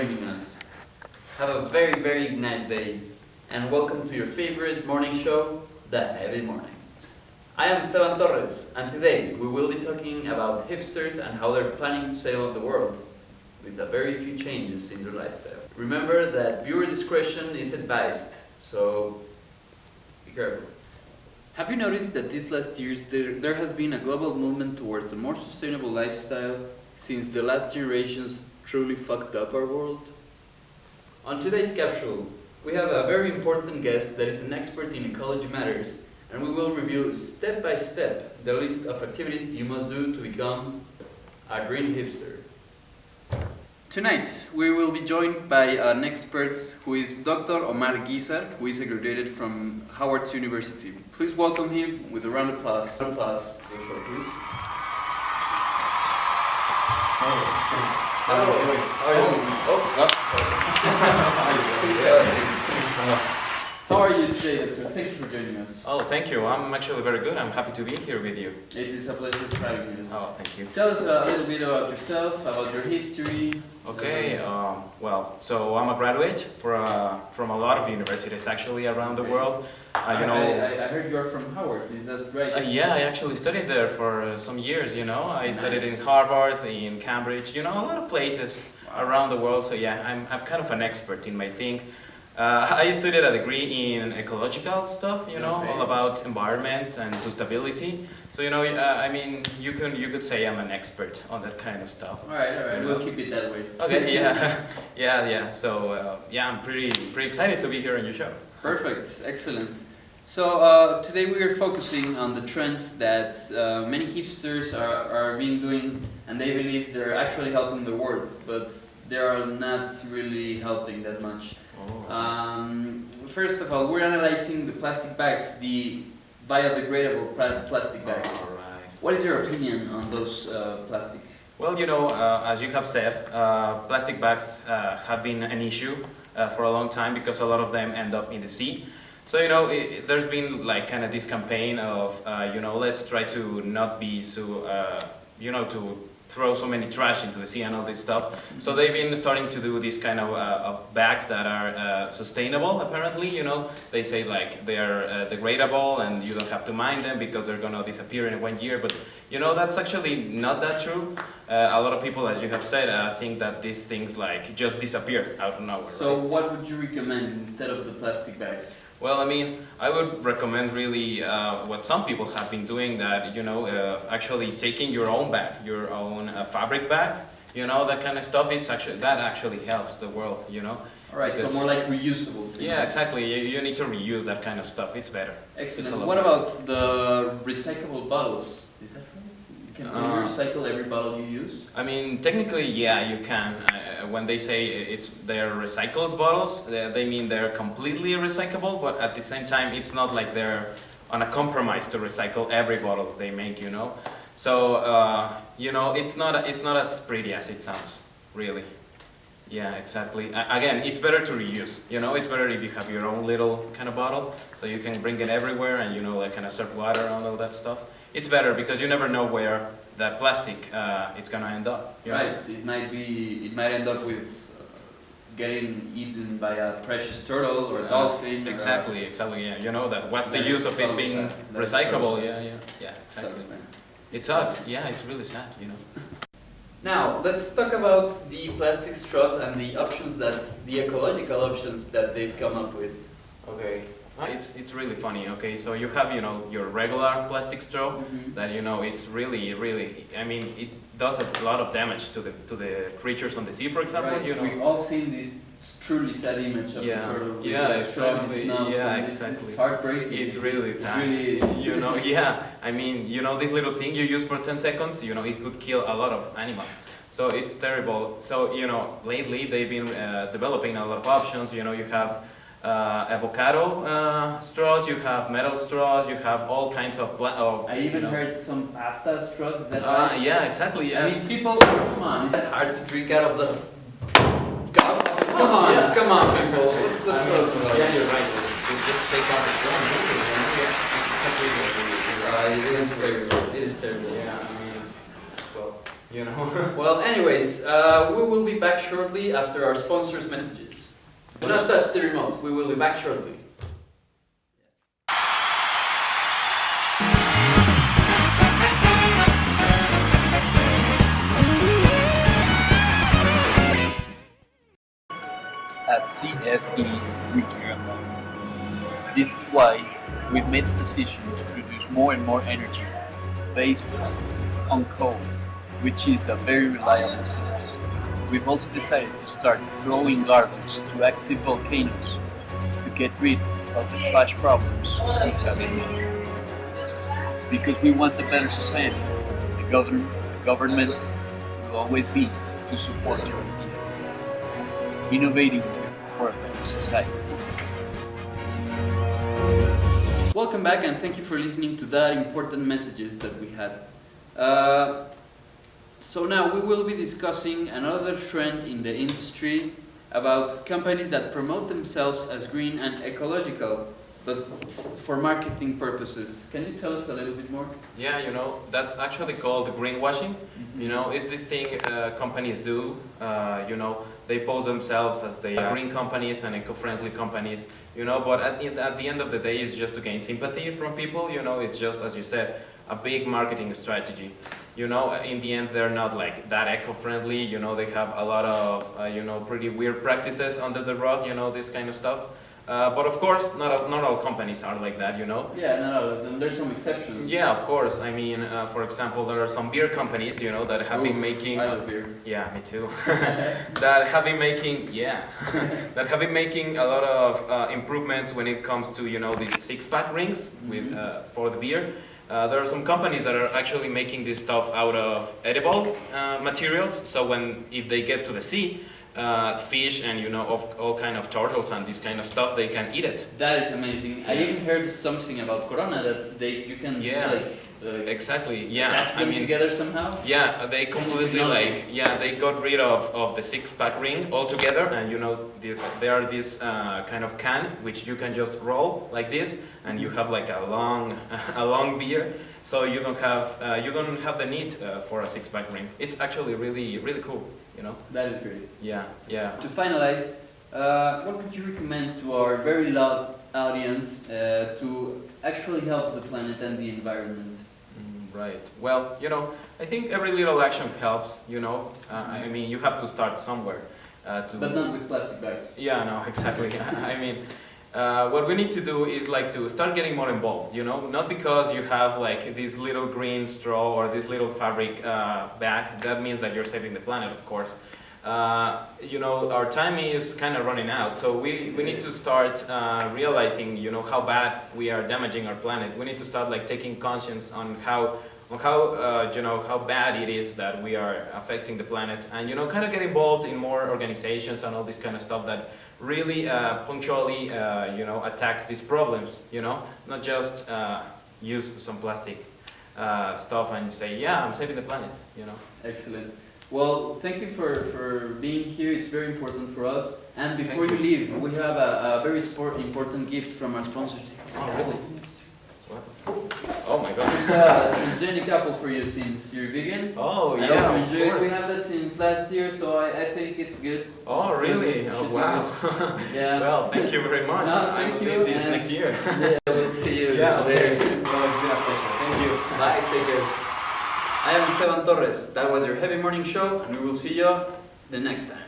joining us. Have a very, very nice day, and welcome to your favorite morning show, The Heavy Morning. I am Esteban Torres, and today we will be talking about hipsters and how they're planning to sail the world, with a very few changes in their lifestyle. Remember that viewer discretion is advised, so be careful. Have you noticed that these last years there has been a global movement towards a more sustainable lifestyle since the last generations truly fucked up our world? On today's capsule, we have a very important guest that is an expert in ecology matters, and we will review step by step the list of activities you must do to become a green hipster. Tonight, we will be joined by an expert who is Dr. Omar Guizar, who is graduated from Howard University. Please welcome him with a round of applause. Round of applause to the show, please. Hello. How are you? How are you today, Doctor? Thank you for joining us. Oh, thank you. I'm actually very good. I'm happy to be here with you. It is a pleasure having you. Oh, thank you. Tell us a little bit about yourself, about your history. Okay, so I'm a graduate from a lot of universities actually around the world. I heard you're from Howard, is that right? Yeah, I actually studied there for some years, I studied in Harvard, in Cambridge, a lot of places around the world. So yeah, I'm kind of an expert in my thing. I studied a degree in ecological stuff, all about environment and sustainability. So you could say I'm an expert on that kind of stuff. All right, we'll keep it that way. Okay, yeah. So I'm pretty excited to be here on your show. Perfect, excellent. So today we are focusing on the trends that many hipsters are being doing, and they believe they're actually helping the world, but they are not really helping that much. First of all, we're analyzing the plastic bags, the biodegradable plastic bags. All right. What is your opinion on those plastic? Well, as you have said, plastic bags have been an issue for a long time because a lot of them end up in the sea. So, there's been like kind of this campaign of, let's try to not be so, to throw so many trash into the sea and all this stuff. So they've been starting to do these kind of bags that are sustainable, apparently, They say like they are degradable and you don't have to mind them because they're gonna disappear in 1 year. But, that's actually not that true. A lot of people, as you have said, think that these things like just disappear out of nowhere. So right? what would you recommend instead of the plastic bags? Well, I would recommend really what some people have been doing, that, actually taking your own bag, your own fabric bag, that kind of stuff. That actually helps the world, All right, so more like reusable things. Yeah, exactly. You need to reuse that kind of stuff. It's better. Excellent. What about the recyclable bottles? Is that right? Can you recycle every bottle you use? Technically, yeah, you can. When they say they're recycled bottles, they mean they're completely recyclable, but at the same time, it's not like they're on a compromise to recycle every bottle they make, So, it's not as pretty as it sounds, really. Yeah, exactly. Again, it's better to reuse, It's better if you have your own little kind of bottle, so you can bring it everywhere and, like kind of serve water and all that stuff. It's better because you never know where that plastic it's gonna end up. Right. It might end up with getting eaten by a precious turtle or a dolphin. Exactly. Yeah. That. What's the use of it being recyclable? Yeah. Exactly. Sucks, man. It sucks. Yeah, it's really sad. Now let's talk about the plastic straws and the ecological options that they've come up with. Okay. It's really funny. Okay, so you have your regular plastic straw that it's really it does a lot of damage to the creatures on the sea, for example. Right. We've all seen this truly sad image of the turtle. Exactly. Exactly. It's heartbreaking. It's really sad. Really this little thing you use for 10 seconds, it could kill a lot of animals. So it's terrible. So lately they've been developing a lot of options. You have avocado straws, you have metal straws, you have all kinds of I even heard some pasta straws. Is that right? Yeah, exactly. Yes. People, come on, is that hard to drink out of the cup? Come on, people. Let's focus. Yeah, you're right. You just take out the straw. It is terrible. It is terrible. Yeah, you know. Well, anyways, we will be back shortly after our sponsors' messages. Do not touch the remote. We will be back shortly. At CFE, we care about it. This is why we've made the decision to produce more and more energy based on coal, which is a very reliable source. We've also decided to start throwing garbage to active volcanoes to get rid of the trash problems we have in here. Because we want a better society, the government will always be to support your ideas. Innovating for a better society. Welcome back, and thank you for listening to that important messages that we had. So now we will be discussing another trend in the industry about companies that promote themselves as green and ecological, but for marketing purposes. Can you tell us a little bit more? Yeah, you know, that's actually called greenwashing. Mm-hmm. You know, it's this thing companies do. You know, they pose themselves as the green companies and eco-friendly companies. You know, but at the end of the day, it's just to gain sympathy from people. You know, it's just, as you said, a big marketing strategy. You know, in the end, they're not like that eco-friendly. You know, they have a lot of you know, pretty weird practices under the rug. You know, this kind of stuff. But of course, not all companies are like that, you know. Yeah, no, there's some exceptions. Yeah, of course. I mean, for example, there are some beer companies, you know, that have been making. I love beer. Yeah, me too. That have been making, that have been making a lot of improvements when it comes to, you know, these six-pack rings with for the beer. There are some companies that are actually making this stuff out of edible materials. So if they get to the sea, fish and, you know, of all kind of turtles and this kind of stuff, they can eat it. That is amazing. I even heard something about Corona that you can just like exactly, yeah. attach them together somehow. Yeah, they completely they got rid of the six-pack ring altogether, and you know there are this kind of can which you can just roll like this, and you have like a long beer. So you don't have the need for a six-pack ring. It's actually really cool. You know? That is great. Yeah. To finalize, what would you recommend to our very loud audience to actually help the planet and the environment? Right. Well, you know, I think every little action helps. You know, I mean, you have to start somewhere. But not with plastic bags. Yeah. No. Exactly. I mean. What we need to do is like to start getting more involved, you know, not because you have like this little green straw or this little fabric bag, that means that you're saving the planet, of course. You know, our time is kind of running out, so we need to start realizing, you know, how bad we are damaging our planet. We need to start like taking conscience on how you know, how bad it is that we are affecting the planet, and, you know, kind of get involved in more organizations and all this kind of stuff that really punctually, you know, attacks these problems, you know, not just use some plastic stuff and say, yeah, I'm saving the planet, you know. Excellent. Well, thank you for being here. It's very important for us. And before you leave, we have a very important gift from our sponsors. Oh, really? What? Oh my God. It's a transgenic apple for you since you're vegan. Oh, I yeah, hope you of enjoy it. course. We have that since last year, so I think it's good. Oh, It's really? good. Oh, Should be wow. good. Yeah. Well, thank you very much. No, I thank will you, need this and- next year. Yeah, we'll see you Yeah, there. okay. Well, it's been a pleasure. Thank you. Bye, take care. I am Esteban Torres. That was your Heavy Morning Show, and we will see you the next time.